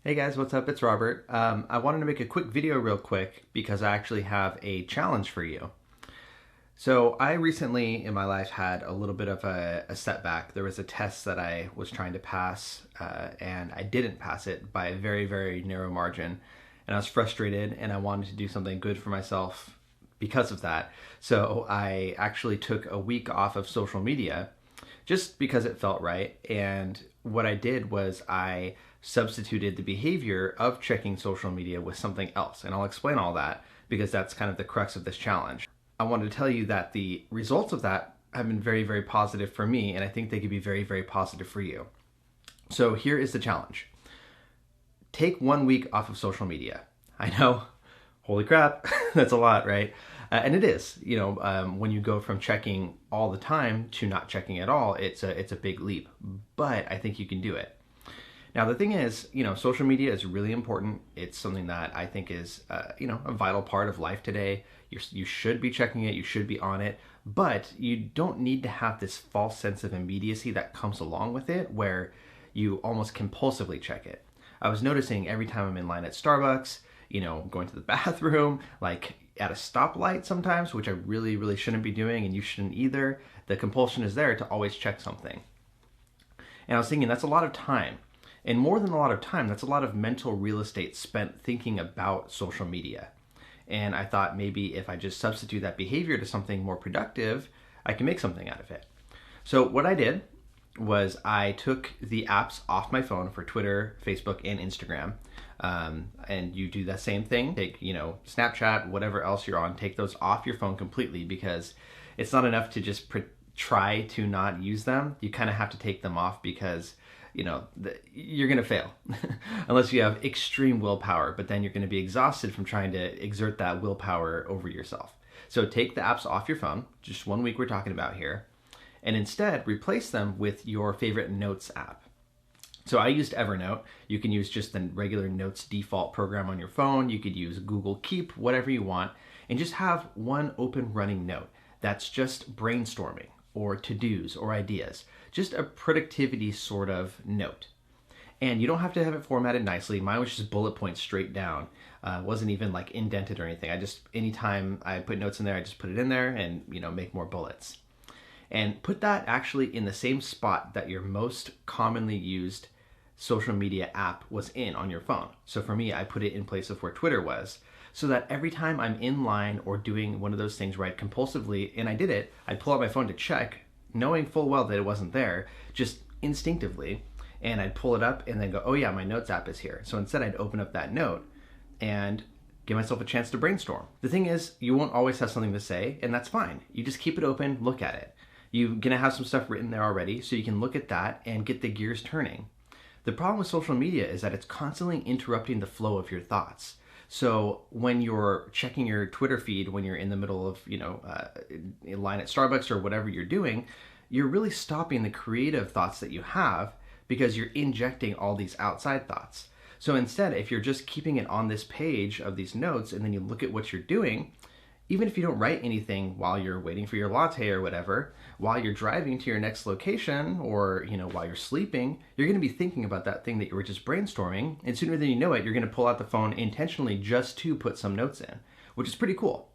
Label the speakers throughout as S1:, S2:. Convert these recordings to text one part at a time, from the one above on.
S1: Hey guys, what's up? It's Robert. I wanted to make a quick video real quick because I actually have a challenge for you. So I recently in my life had a little bit of a setback. There was a test that I was trying to pass and I didn't pass it by a very, very narrow margin. And I was frustrated and I wanted to do something good for myself because of that. So I actually took a week off of social media just because it felt right. And what I did was I substituted the behavior of checking social media with something else. And I'll explain all that because that's kind of the crux of this challenge. I wanted to tell you that the results of that have been very, very positive for me, and I think they could be very, very positive for you. So here is the challenge. Take 1 week off of social media. I know, holy crap, that's a lot, right? And it is. When you go from checking all the time to not checking at all, it's a big leap. But I think you can do it. Now the thing is, social media is really important. It's something that I think is, a vital part of life today. You should be checking it. You should be on it. But you don't need to have this false sense of immediacy that comes along with it, where you almost compulsively check it. I was noticing every time I'm in line at Starbucks, going to the bathroom, like at a stoplight sometimes, which I really, really shouldn't be doing, and you shouldn't either. The compulsion is there to always check something. And I was thinking that's a lot of time. And more than a lot of time, that's a lot of mental real estate spent thinking about social media. And I thought maybe if I just substitute that behavior to something more productive, I can make something out of it. So what I did was I took the apps off my phone for Twitter, Facebook, and Instagram. And you do that same thing. Take, Snapchat, whatever else you're on, take those off your phone completely, because it's not enough to just try to not use them. You kind of have to take them off because you're going to fail unless you have extreme willpower, but then you're going to be exhausted from trying to exert that willpower over yourself. So take the apps off your phone, just 1 week we're talking about here, and instead replace them with your favorite notes app. So I used Evernote. You can use just the regular notes default program on your phone. You could use Google Keep, whatever you want, and just have one open running note that's just brainstorming or to-dos or ideas, just a productivity sort of note. And you don't have to have it formatted nicely. Mine was just bullet points straight down. Wasn't even like indented or anything. Anytime I put notes in there, I just put it in there and, make more bullets. And put that actually in the same spot that your most commonly used social media app was in on your phone. So for me, I put it in place of where Twitter was, so that every time I'm in line or doing one of those things where I'd compulsively, and I did it, I'd pull out my phone to check, knowing full well that it wasn't there, just instinctively, and I'd pull it up and then go, oh yeah, my notes app is here. So instead I'd open up that note and give myself a chance to brainstorm. The thing is, you won't always have something to say, and that's fine. You just keep it open, look at it. You're gonna have some stuff written there already, so you can look at that and get the gears turning. The problem with social media is that it's constantly interrupting the flow of your thoughts. So when you're checking your Twitter feed, when you're in the middle of, in line at Starbucks or whatever you're doing, you're really stopping the creative thoughts that you have because you're injecting all these outside thoughts. So instead, if you're just keeping it on this page of these notes and then you look at what you're doing, even if you don't write anything while you're waiting for your latte or whatever, while you're driving to your next location or, while you're sleeping, you're going to be thinking about that thing that you were just brainstorming. And sooner than you know it, you're going to pull out the phone intentionally just to put some notes in, which is pretty cool.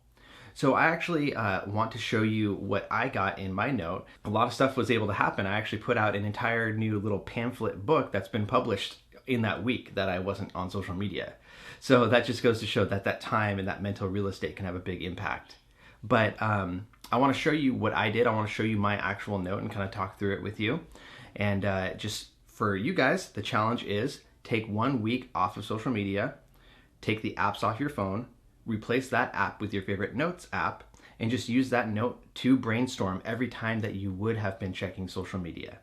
S1: So I actually want to show you what I got in my note. A lot of stuff was able to happen. I actually put out an entire new little pamphlet book that's been published in that week that I wasn't on social media. So that just goes to show that that time and that mental real estate can have a big impact. But I want to show you what I did. I want to show you my actual note and kind of talk through it with you. And just for you guys, the challenge is take 1 week off of social media, take the apps off your phone, replace that app with your favorite notes app, and just use that note to brainstorm every time that you would have been checking social media.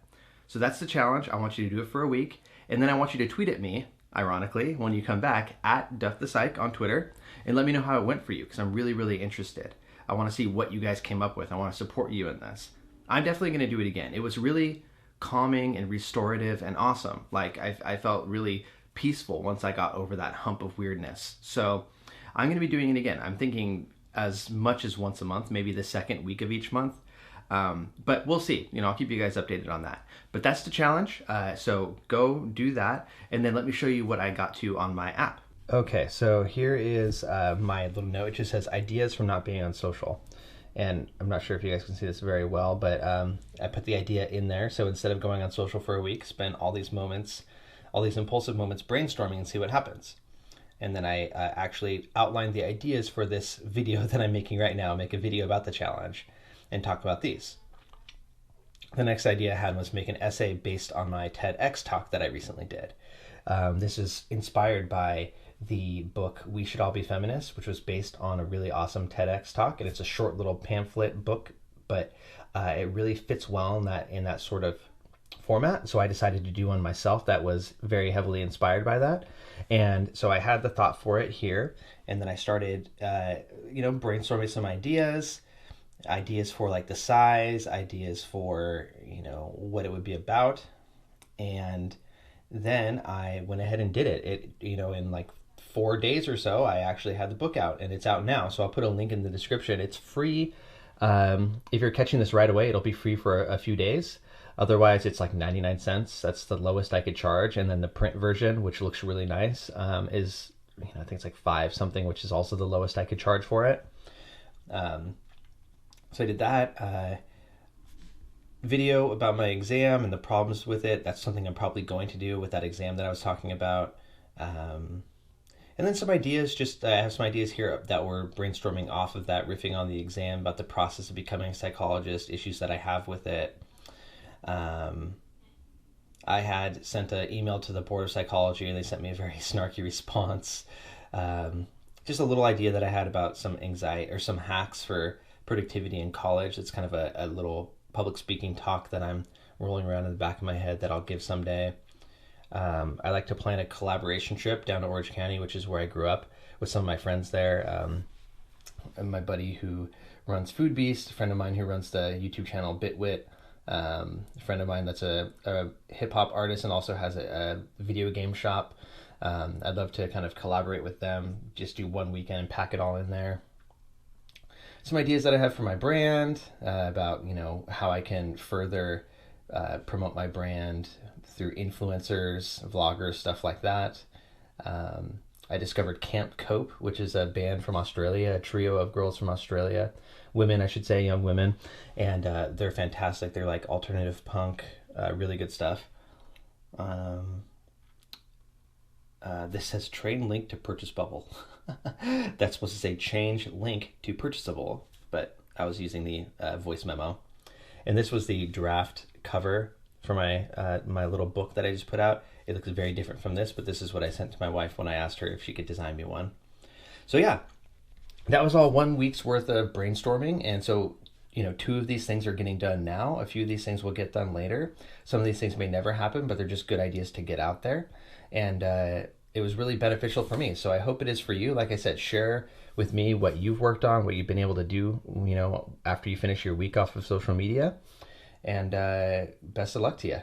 S1: So that's the challenge. I want you to do it for a week. And then I want you to tweet at me, ironically, when you come back, at DuffThePsych on Twitter, and let me know how it went for you, because I'm really, really interested. I want to see what you guys came up with. I want to support you in this. I'm definitely going to do it again. It was really calming and restorative and awesome. Like, I felt really peaceful once I got over that hump of weirdness. So I'm going to be doing it again. I'm thinking as much as once a month, maybe the second week of each month. But we'll see. I'll keep you guys updated on that. But that's the challenge. So go do that, and then let me show you what I got to on my app. Okay, so here is my little note. It just says ideas from not being on social. And I'm not sure if you guys can see this very well, but I put the idea in there. So instead of going on social for a week, spend all these impulsive moments brainstorming and see what happens. And then I actually outlined the ideas for this video that I'm making right now, make a video about the challenge and talk about these. The next idea I had was make an essay based on my TEDx talk that I recently did. This is inspired by the book We Should All Be Feminists, which was based on a really awesome TEDx talk. And it's a short little pamphlet book, but it really fits well in that sort of format. So I decided to do one myself that was very heavily inspired by that. And so I had the thought for it here. And then I started, brainstorming some ideas for like the size, ideas for, what it would be about. And then I went ahead and did it. In like 4 days or so, I actually had the book out, and it's out now. So I'll put a link in the description. It's free. If you're catching this right away, it'll be free for a few days. Otherwise, it's like 99 cents. That's the lowest I could charge. And then the print version, which looks really nice, is, I think it's like 5 something, which is also the lowest I could charge for it. So I did that. Video about my exam and the problems with it. That's something I'm probably going to do with that exam that I was talking about. And then some ideas, I have some ideas here that we're brainstorming off of that, riffing on the exam, about the process of becoming a psychologist, issues that I have with it. I had sent an email to the Board of Psychology, and they sent me a very snarky response. Just a little idea that I had about some anxiety or some hacks for productivity in college. It's kind of a little public speaking talk that I'm rolling around in the back of my head that I'll give someday. I like to plan a collaboration trip down to Orange County, which is where I grew up, with some of my friends there. And my buddy who runs Food Beast, a friend of mine who runs the YouTube channel Bitwit, a friend of mine that's a hip hop artist and also has a video game shop. I'd love to kind of collaborate with them, just do one weekend and pack it all in there. Some ideas that I have for my brand, about, how I can further promote my brand through influencers, vloggers, stuff like that. I discovered Camp Cope, which is a band from Australia, a trio of girls from Australia, women, I should say, young women, and they're fantastic. They're like alternative punk, really good stuff. This says train link to purchase bubble. That's supposed to say change link to purchasable, but I was using the voice memo. And this was the draft cover for my my little book that I just put out. It looks very different from this, but this is what I sent to my wife when I asked her if she could design me one. So yeah, that was all 1 week's worth of brainstorming. And so, 2 of these things are getting done now. A few of these things will get done later. Some of these things may never happen, but they're just good ideas to get out there. And it was really beneficial for me. So I hope it is for you. Like I said, share with me what you've worked on, what you've been able to do, after you finish your week off of social media. And best of luck to you.